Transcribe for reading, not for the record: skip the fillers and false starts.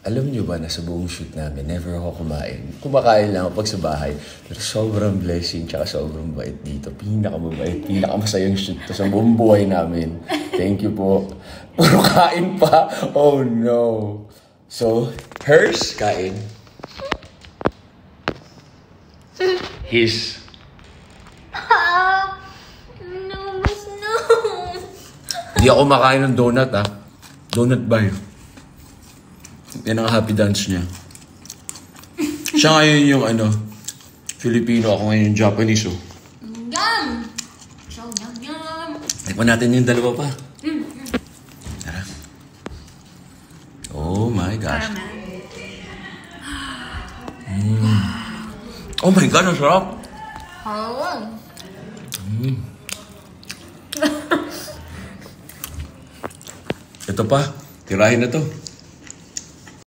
Alam niyo ba na sa buong shoot namin, never ako kumain. Kumakain lang ako pag sa bahay. Pero sobrang blessing, tsaka sobrang bait dito. Pinakamabait, pinakamasayang shoot to sa buong buhay namin. Thank you po. Puro kain pa. Oh no. So, hers, kain. His. No, mas no. Hindi ako makain ng donut ah. Donut bar. Yan ang happy dance niya. Siya ngayon yung Filipino, ako ngayon yung Japanese oh. Yum! So yum yum. Tikman natin yung dalawa pa. Tara. Oh my gosh. Oh my God, ang sarap. Oh. Ito pa, tirahin na to.